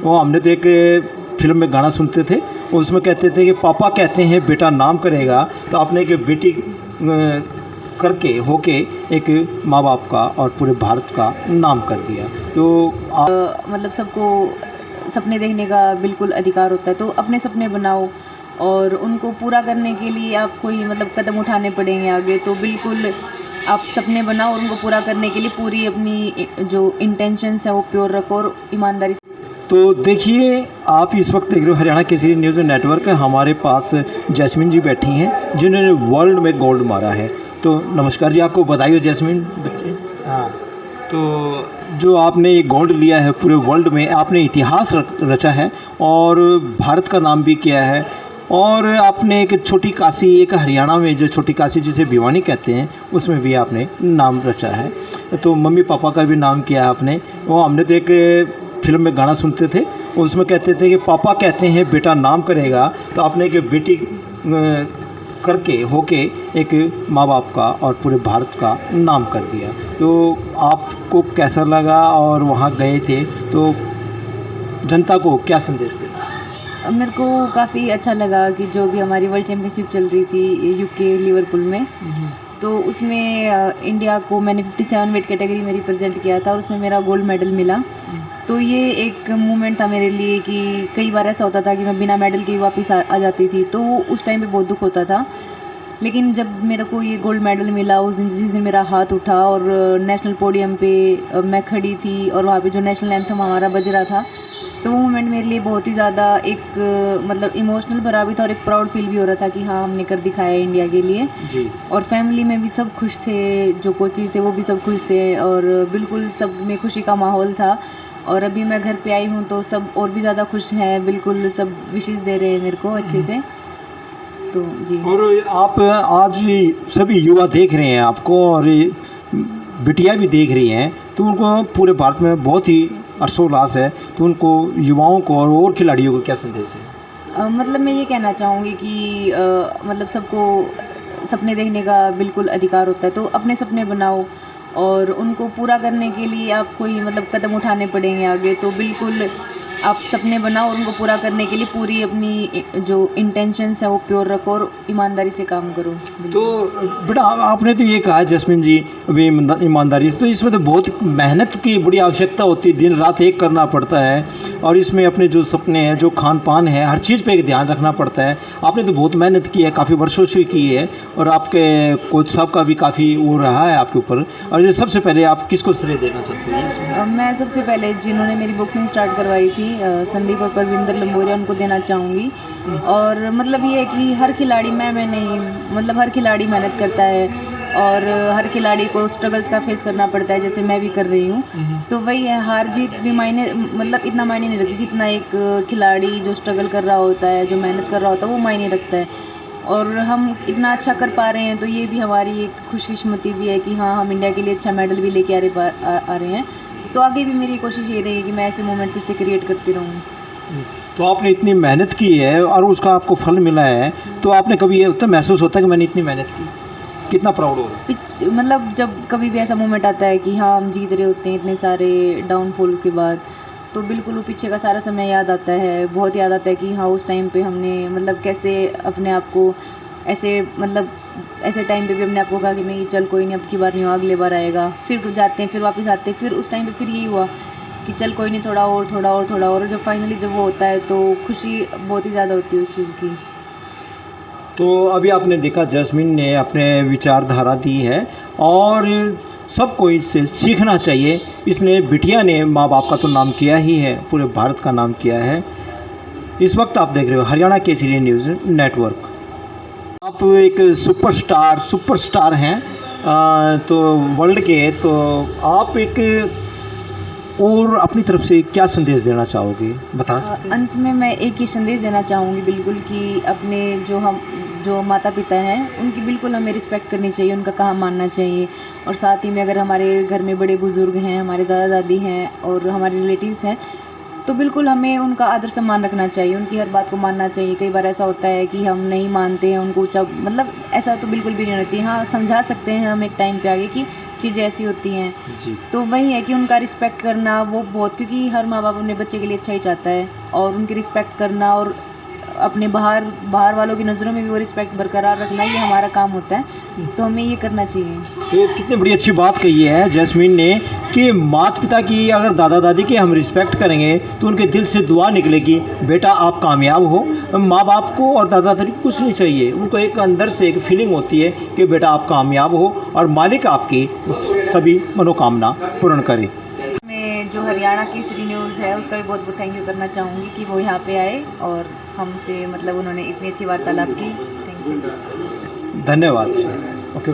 वो हमने तो एक फिल्म में गाना सुनते थे, उसमें कहते थे कि पापा कहते हैं बेटा नाम करेगा, तो आपने एक बेटी करके होके एक माँ बाप का और पूरे भारत का नाम कर दिया। तो आप मतलब सबको सपने देखने का बिल्कुल अधिकार होता है, तो अपने सपने बनाओ और उनको पूरा करने के लिए आपको ही मतलब कदम उठाने पड़ेंगे आगे। तो बिल्कुल आप सपने बनाओ और उनको पूरा करने के लिए पूरी अपनी जो इंटेंशंस है वो प्योर रखो और ईमानदारी से। तो देखिए, आप इस वक्त देख रहे हो हरियाणा केसरी न्यूज़ नेटवर्क। हमारे पास जैस्मिन जी बैठी हैं जिन्होंने वर्ल्ड में गोल्ड मारा है। तो नमस्कार जी, आपको बधाई हो जैस्मिन। हाँ, तो जो आपने ये गोल्ड लिया है पूरे वर्ल्ड में, आपने इतिहास रचा है और भारत का नाम भी किया है। और आपने एक छोटी काशी, एक हरियाणा में जो छोटी काशी जिसे भिवानी कहते हैं, उसमें भी आपने नाम रचा है। तो मम्मी पापा का भी नाम किया है आपने। वो हमने तो एक फिल्म में गाना सुनते थे, उसमें कहते थे कि पापा कहते हैं बेटा नाम करेगा, तो आपने एक बेटी करके होके एक माँ बाप का और पूरे भारत का नाम कर दिया। तो आपको कैसा लगा और वहाँ गए थे तो जनता को क्या संदेश देना? मेरे को काफ़ी अच्छा लगा कि जो भी हमारी वर्ल्ड चैम्पियनशिप चल रही थी यूके लिवरपूल में, तो उसमें इंडिया को मैंने 57 वेट कैटेगरी में रिप्रेजेंट किया था और उसमें मेरा गोल्ड मेडल मिला। तो ये एक मोमेंट था मेरे लिए कि कई बार ऐसा होता था कि मैं बिना मेडल के वापस आ जाती थी, तो उस टाइम पे बहुत दुख होता था। लेकिन जब मेरे को ये गोल्ड मेडल मिला, उस दिन जिस दिन मेरा हाथ उठा और नेशनल पोडियम पे मैं खड़ी थी और वहाँ पे जो नेशनल एंथम हमारा बज रहा था, तो वो मोमेंट मेरे लिए बहुत ही ज़्यादा एक मतलब इमोशनल भरा भी था और एक प्राउड फील भी हो रहा था कि हाँ, हमने कर दिखाया इंडिया के लिए जी। और फैमिली में भी सब खुश थे, जो कोचेज़ थे वो भी सब खुश थे और बिल्कुल सब में खुशी का माहौल था। और अभी मैं घर पे आई हूँ तो सब और भी ज़्यादा खुश हैं, बिल्कुल सब विशेस दे रहे हैं मेरे को अच्छे से। तो जी। और आप आज सभी युवा देख रहे हैं आपको और बिटिया भी देख रही हैं, तो उनको पूरे भारत में बहुत ही हर्षोल्लास है, तो उनको युवाओं को और खिलाड़ियों को क्या संदेश है? मतलब मैं ये कहना चाहूँगी कि मतलब सबको सपने देखने का बिल्कुल अधिकार होता है, तो अपने सपने बनाओ और उनको पूरा करने के लिए आपको ही मतलब कदम उठाने पड़ेंगे आगे। तो बिल्कुल आप सपने बनाओ और उनको पूरा करने के लिए पूरी अपनी जो इंटेंशंस है वो प्योर रखो और ईमानदारी से काम करो। तो बेटा, आपने तो ये कहा जैस्मिन जी अभी ईमानदारी से, तो इसमें तो बहुत मेहनत की बड़ी आवश्यकता होती है, दिन रात एक करना पड़ता है और इसमें अपने जो सपने हैं, जो खान पान है, हर चीज़ पे एक ध्यान रखना पड़ता है। आपने तो बहुत मेहनत की है, काफ़ी वर्षों से की है और आपके कोच साहब का भी काफ़ी वो रहा है आपके ऊपर। और ये सबसे पहले आप किसको श्रेय देना चाहते हैं इसमें? मैं सबसे पहले जिन्होंने मेरी बॉक्सिंग स्टार्ट करवाई थी संदीप और परविंदर लंबोरिया, उनको देना चाहूँगी। और मतलब ये है कि हर खिलाड़ी मैं नहीं, मतलब हर खिलाड़ी मेहनत करता है और हर खिलाड़ी को स्ट्रगल्स का फेस करना पड़ता है, जैसे मैं भी कर रही हूँ। तो वही है, हार जीत भी मायने मतलब इतना मायने नहीं रखती जितना एक खिलाड़ी जो स्ट्रगल कर रहा होता है, जो मेहनत कर रहा होता है, वो मायने रखता है। और हम इतना अच्छा कर पा रहे हैं तो ये भी हमारी एक खुशकिस्मती भी है कि हाँ, हम इंडिया के लिए अच्छा मेडल भी लेके आ रहे हैं। तो आगे भी मेरी कोशिश ये रहेगी कि मैं ऐसे मोमेंट फिर से क्रिएट करती रहूँ। तो आपने इतनी मेहनत की है और उसका आपको फल मिला है, तो आपने कभी ये तो महसूस होता है कि मैंने इतनी मेहनत की, कितना प्राउड हो रहा है? मतलब जब कभी भी ऐसा मोमेंट आता है कि हाँ, हम जीत रहे होते हैं इतने सारे डाउनफॉल के बाद, तो बिल्कुल वो पीछे का सारा समय याद आता है, बहुत याद आता है कि हाँ, उस टाइम पे हमने मतलब कैसे अपने आप को ऐसे मतलब ऐसे टाइम पे भी अपने आप को कहा कि नहीं चल कोई नहीं, अब की बार नहीं हुआ, अगले बार आएगा। फिर जाते हैं, फिर वापस आते हैं, फिर उस टाइम पे फिर यही हुआ कि चल कोई नहीं, थोड़ा और थोड़ा और थोड़ा और। जब फाइनली जब वो होता है तो खुशी बहुत ही ज़्यादा होती है उस चीज़ की। तो अभी आपने देखा जैस्मिन ने अपने विचारधारा दी है और सबको इससे सीखना चाहिए। इसने बिटिया ने माँ बाप का तो नाम किया ही है, पूरे भारत का नाम किया है। इस वक्त आप देख रहे हो हरियाणा केसरी न्यूज़ नेटवर्क। आप एक सुपरस्टार हैं तो वर्ल्ड के, तो आप एक और अपनी तरफ से क्या संदेश देना चाहोगे, बता सकते हैं? अंत में मैं एक ही संदेश देना चाहूँगी बिल्कुल कि अपने जो माता पिता हैं उनकी बिल्कुल हमें रिस्पेक्ट करनी चाहिए, उनका कहा मानना चाहिए। और साथ ही में अगर हमारे घर में बड़े बुज़ुर्ग हैं, हमारे दादा दादी हैं और हमारे रिलेटिव्स हैं, तो बिल्कुल हमें उनका आदर सम्मान रखना चाहिए, उनकी हर बात को मानना चाहिए। कई बार ऐसा होता है कि हम नहीं मानते हैं उनको, मतलब ऐसा तो बिल्कुल भी नहीं होना चाहिए। हाँ, समझा सकते हैं हम एक टाइम पे आगे कि चीज़ें ऐसी होती हैं। जी। तो वही है कि उनका रिस्पेक्ट करना वो बहुत, क्योंकि हर माँ बाप अपने बच्चे के लिए अच्छा ही चाहता है, और उनकी रिस्पेक्ट करना और अपने बाहर वालों की नज़रों में भी वो रिस्पेक्ट बरकरार रखना, ये हमारा काम होता है। तो हमें ये करना चाहिए। तो ये कितनी बड़ी अच्छी बात कही है जैस्मीन ने कि माता पिता की, अगर दादा दादी की हम रिस्पेक्ट करेंगे तो उनके दिल से दुआ निकलेगी, बेटा आप कामयाब हो। माँ बाप को और दादा दादी को कुछ नहीं चाहिए, उनको एक अंदर से एक फीलिंग होती है कि बेटा आप कामयाब हो और मालिक आपकी सभी मनोकामना पूर्ण करे। मैं जो हरियाणा केसरी न्यूज़ है उसका भी बहुत बहुत थैंक यू करना चाहूँगी कि वो यहाँ पे आए और हमसे मतलब उन्होंने इतनी अच्छी वार्तालाप की। थैंक यू, धन्यवाद। ओके।